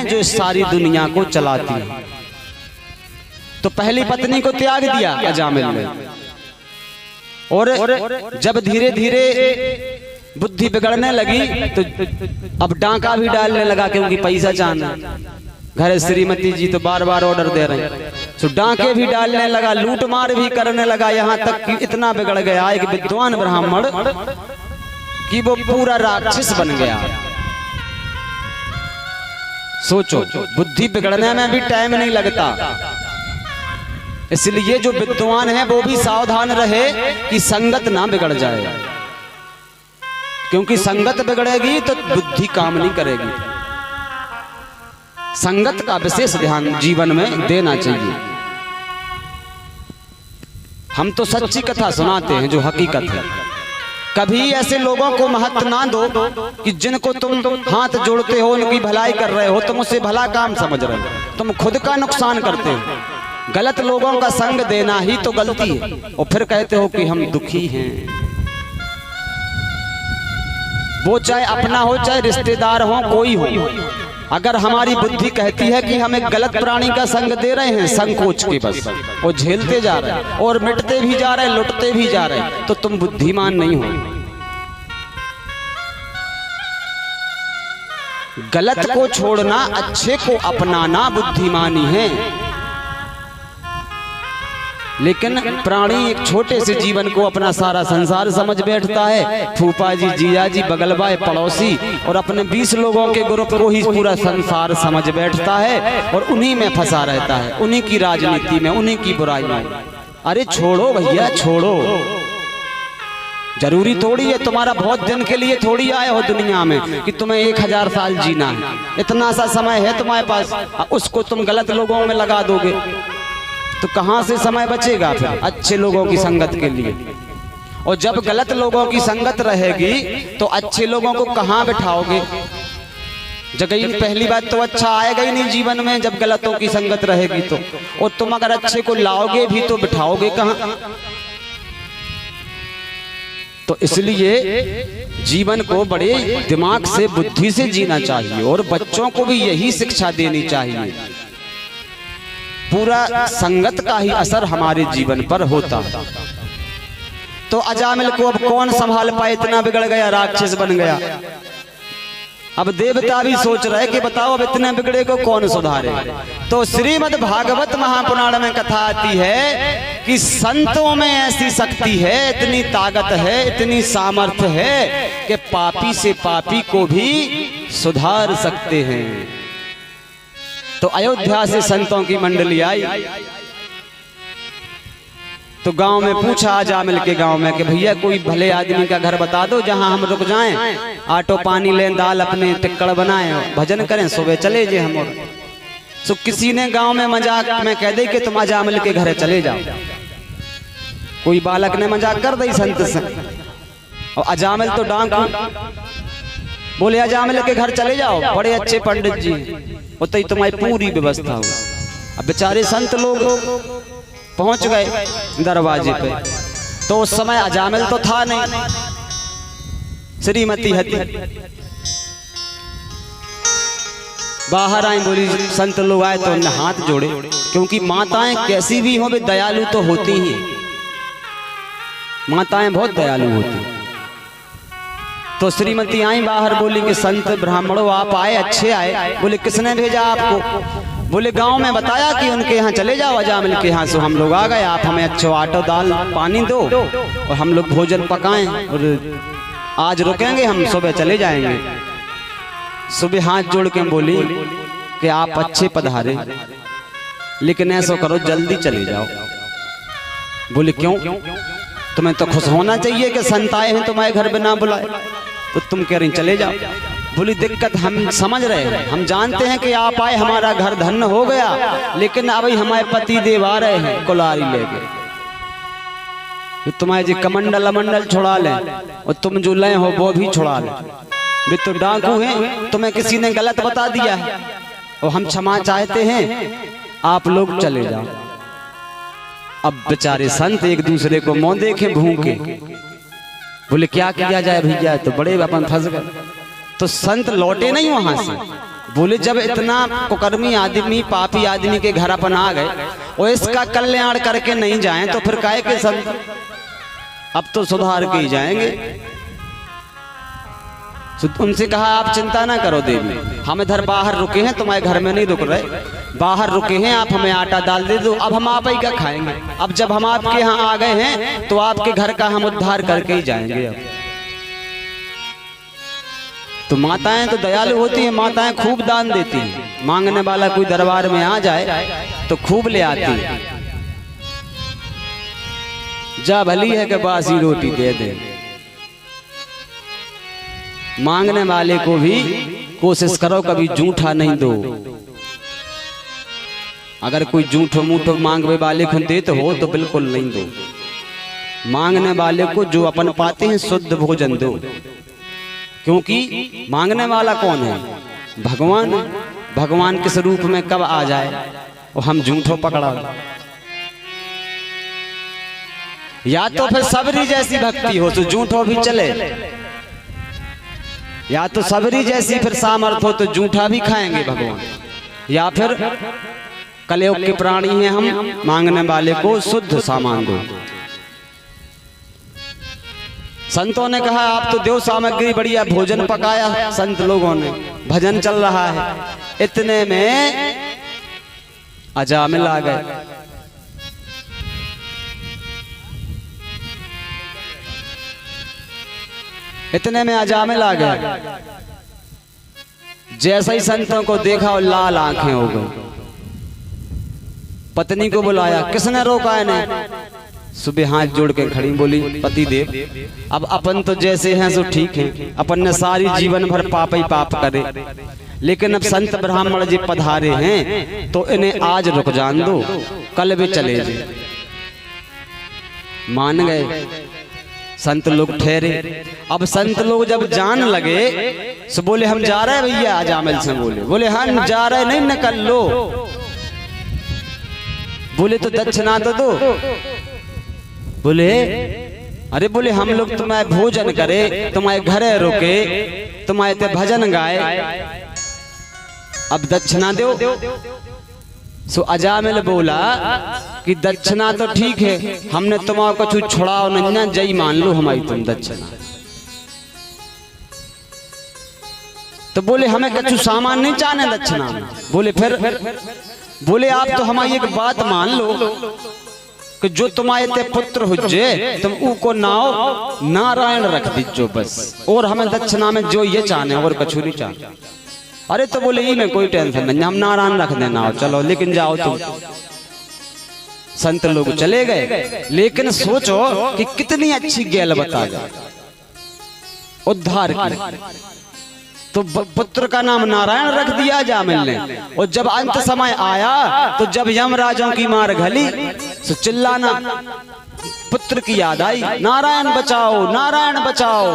हैं जो इस सारी दुनिया को चलाती है। तो पहली पत्नी को त्याग दिया अजामिल ने, और जब धीरे धीरे बुद्धि बिगड़ने लगी तो अब डांका भी डालने लगा, क्योंकि पैसा चाहना। घर श्रीमती जी तो बार बार ऑर्डर दे रहे हैं, तो डांके भी डालने लगा, लूट मार भी करने लगा। यहाँ तक कि इतना बिगड़ गया एक विद्वान ब्राह्मण कि वो पूरा राक्षस बन गया। सोचो, बुद्धि बिगड़ने में भी टाइम नहीं लगता। इसलिए जो विद्वान है वो भी सावधान रहे कि संगत ना बिगड़ जाए, क्योंकि संगत बिगड़ेगी तो बुद्धि काम नहीं करेगी। संगत का विशेष ध्यान जीवन में देना चाहिए। हम तो सच्ची कथा सुनाते हैं जो हकीकत है। कभी ऐसे लोगों को महत्व ना दो कि जिनको तुम हाथ जोड़ते हो, उनकी भलाई कर रहे हो, तुम उसे भला काम समझ रहे हो, तुम खुद का नुकसान करते हो। गलत लोगों का संग देना ही तो गलती है, और फिर कहते हो कि हम दुखी हैं। वो चाहे अपना हो चाहे रिश्तेदार हो, कोई हो, अगर हमारी बुद्धि कहती है कि हम एक गलत प्राणी का संग दे रहे हैं संकोच के बस, वो झेलते जा रहे हैं और मिटते भी जा रहे हैं, लुटते भी जा रहे हैं, तो तुम बुद्धिमान नहीं हो। गलत को छोड़ना, अच्छे को अपनाना बुद्धिमानी है। लेकिन प्राणी एक छोटे से जीवन को अपना सारा संसार समझ बैठता है। फूफा जी, जीजा जी, बगल वाले, पड़ोसी और अपने 20 लोगों के ग्रुप को ही पूरा संसार समझ बैठता है और उन्हीं में फंसा रहता है, उन्हीं की राजनीति में, उन्हीं की बुराई में। अरे छोड़ो भैया, छोड़ो। जरूरी थोड़ी है, तुम्हारा बहुत दिन के लिए थोड़ी आए हो दुनिया में कि तुम्हें 1000 साल जीना है। इतना सा समय है तुम्हारे पास, उसको तुम गलत लोगों में लगा दोगे तो कहां से समय बचेगा फिर अच्छे लोगों की संगत के लिए। और जब गलत लोगों की संगत रहेगी तो अच्छे लोगों को कहां बिठाओगे? जगह पहली बात तो अच्छा आएगा ही नहीं जीवन में जब गलतों की संगत रहेगी तो। और तुम अगर अच्छे को लाओगे भी तो बिठाओगे कहां? तो इसलिए जीवन को बड़े दिमाग से, बुद्धि से जीना चाहिए, और बच्चों को भी यही शिक्षा देनी चाहिए। पूरा संगत का ही असर हमारे जीवन पर होता। तो अजामिल को अब कौन संभाल पाए, इतना बिगड़ गया, राक्षस बन गया। अब देवता भी सोच रहे कि बताओ अब इतने बिगड़े को कौन सुधारे। तो श्रीमद् भागवत महापुराण में कथा आती है कि संतों में ऐसी शक्ति है, इतनी ताकत है, इतनी सामर्थ्य है कि पापी से पापी को भी सुधार सकते हैं। तो अयोध्या से संतों की मंडली आई, तो गांव में पूछा अजामिल के गांव में कि भैया कोई भले आदमी का घर बता दो जहां हम रुक जाएं, आटो पानी लें, दाल अपने टिक्कड़ बनाएं, भजन करें, सुबह चले जे हम। सो किसी ने गांव में मजाक में कह दे कि तुम अजामिल के घर चले जाओ। कोई बालक ने मजाक कर दी संत से, और अजामिल तो डांकू, बोले अजामिल के घर चले जाओ, बड़े अच्छे पंडित जी, उतई तुम्हारी पूरी व्यवस्था हो। अब बेचारे संत लोग पहुंच गए दरवाजे पे, तो उस समय अजामिल तो था नहीं, श्रीमती हती। बाहर आई, बोली संत लोग आए तो उन्हें हाथ जोड़े, क्योंकि माताएं कैसी भी हो वे दयालु तो होती ही, माताएं बहुत दयालु होती। तो श्रीमती आई बाहर, बोली कि संत ब्राह्मणों आप आए, अच्छे आए। बोले किसने भेजा आपको? बोले गांव में बताया कि उनके यहाँ चले जाओ अजामिल के यहाँ। सो हम लोग आ गए, आप हमें अच्छा आटो दाल पानी दो और हम लोग भोजन पकाएं, और आज रुकेंगे, हम सुबह चले जाएंगे। सुबह हाथ जोड़ के बोली कि आप अच्छे पधारे, लेकिन ऐसा करो जल्दी चले जाओ। बोले क्यों? तुम्हें तो खुश होना चाहिए कि संत आए हैं तुम्हारे घर बिना बुलाए, तो तुम कह रही चले जाओ। बोली दिक्कत हम समझ रहे हैं, हम जानते हैं कि आप आए, हमारा घर धन्य हो गया, लेकिन अभी हमारे पति देव आ रहे हैं कुलारी लेके, तो तुम्हारे जी कमंडल अमंडल छुड़ा लें, और तुम जो ले हो वो भी छुड़ा लें। वे तो डाकू हैं, तुम्हें किसी ने गलत बता दिया है, और हम क्षमा चाहते हैं, आप लोग चले जाओ। अब बेचारे संत एक दूसरे को मुंह देखे भूखे, बोले क्या किया जाए भैया, तो बड़े अपन फंस गए। तो संत लौटे नहीं वहां से, बोले जब इतना कुकर्मी आदमी पापी आदमी के घर अपन आ गए और इसका कल्याण करके नहीं जाएं तो फिर काहे के संत, अब तो सुधार के ही जाएंगे। उनसे कहा आप चिंता ना करो देवी, हम इधर बाहर रुके हैं, तुम्हारे घर में नहीं रुक रहे, बाहर रुके हैं, आप हमें आटा दाल दे दो, अब हम आप ही का खाएंगे। अब जब हम आपके यहाँ आ गए हैं तो आपके घर का हम उद्धार करके ही जाएंगे। अब तो माताएं तो दयालु होती हैं, माताएं खूब दान देती हैं, मांगने वाला कोई दरबार में आ जाए तो खूब ले आती है। जा भली है कि बासी रोटी दे दे, मांगने वाले को भी कोशिश करो कभी झूठा नहीं दो। अगर कोई झूठो मूठो मांगने वाले को देते हो तो बिल्कुल नहीं दो। मांगने वाले को जो अपन पाते हैं शुद्ध भोजन दो, क्योंकि मांगने वाला कौन है? भगवान। भगवान किस रूप में कब आ जाए और हम झूठो पकड़ा। या तो फिर सबरी जैसी भक्ति हो तो झूठो भी चले, या तो सबरी जैसी फिर सामर्थ हो तो झूठा भी खाएंगे भगवान, या फिर कलयुग के प्राणी हैं हम, मांगने वाले को शुद्ध सामान दो। संतों ने कहा आप तो देव सामग्री बढ़िया भोजन पकाया संत लोगों ने, भजन चल रहा है। इतने में अजामिल आ गए। इतने में अजामिल आ गए। जैसे ही संतों को देखा और लाल आंखें हो गई। पत्नी को बुलाया, किसने रोका इन्हें? सुबह हाथ जोड़ के खड़ी बोली पति देव, अब अपन तो जैसे हैं सो ठीक हैं, अपन ने सारी जीवन भर पाप ही पाप करे, लेकिन अब संत ब्राह्मण जी पधारे हैं तो इन्हें आज रुक जान दो, कल भी चले जाए। मान गए संत लोग ठहरे। अब संत लोग जब जान लगे तो बोले हम जा रहे हैं भैया, अजामिल से बोले हम जा रहे नहीं, निकल लो। बोले तो दक्षिणा तो दो। बोले अरे बोले हम लोग तुम्हारे भोजन करे, तुम्हारे घरे रुके, तुम्हारे ते भजन गाए, अब दक्षिणा दो। सो अजामिल बोला कि दक्षिणा तो ठीक है, हमने तुम्हारा कुछ छुड़ाओ नहीं ना, जय मान लो हमारी तुम दक्षिणा। तो बोले हमें कुछ सामान नहीं चाहने दक्षिणा में। बोले फिर? बोले आप तो हमारी एक बात मान लो कि जो तुम्हारे ते पुत्र हुज्जे तुम उको नाव नारायण रख दीजो बस, और हमें दक्षिणा में जो ये चाहने और कुछ नहीं चाहने। अरे तो बोले ये में कोई टेंशन नहीं, हम नारायण रख देना, चलो लेकिन जाओ तुम। संत लोग चले गए। लेकिन सोचो कि कितनी अच्छी गैल बता गया उद्धार की। तो पुत्र का नाम नारायण रख दिया जामिल ने। और जब अंत समय आया तो जब यमराजों की मार घली तो चिल्लाना पुत्र की याद आई, नारायण बचाओ नारायण बचाओ।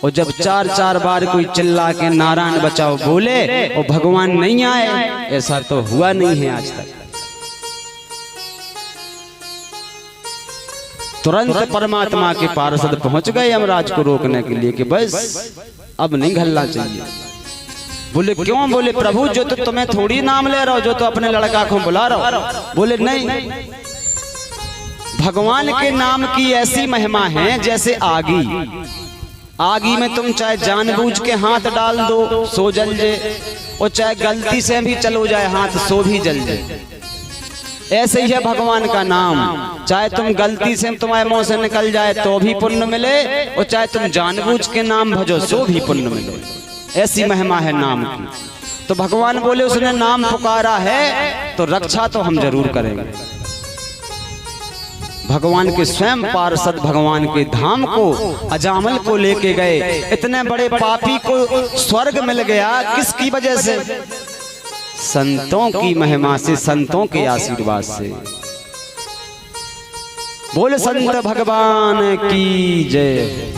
और जब 4 बार कोई चिल्ला के नारायण बचाओ बोले और भगवान नहीं आए, ऐसा तो हुआ नहीं है आज तक। तुरंत परमात्मा के पार्षद पहुंच गए यमराज को रोकने के लिए कि बस अब नहीं घलना चाहिए। बोले क्यों? बोले प्रभु जो तो तुम्हें थोड़ी नाम ले रहा हो, जो तो अपने लड़का को बुला रहा हो। बोले नहीं, भगवान के नाम की ऐसी महिमा है जैसे आगी। आगी में तुम चाहे जानबूझ के हाथ डाल दो सो जल जाए, और चाहे गलती से भी चलो जाए हाथ सो भी जल जाए। ऐसे ही है भगवान का नाम, चाहे तुम गलती से तुम्हारे मुंह से निकल जाए तो भी पुण्य मिले, और चाहे तुम जानबूझ के नाम भजो सो भी पुण्य मिले। ऐसी महिमा है नाम की। तो भगवान बोले उसने नाम पुकारा है तो रक्षा तो हम जरूर करेंगे। भगवान के स्वयं पार्षद भगवान के धाम को अजामिल को लेके गए। इतने बड़े पापी को स्वर्ग मिल गया, किसकी वजह से? संतों की महिमा से, संतों के आशीर्वाद से। बोले संत भगवान की जय।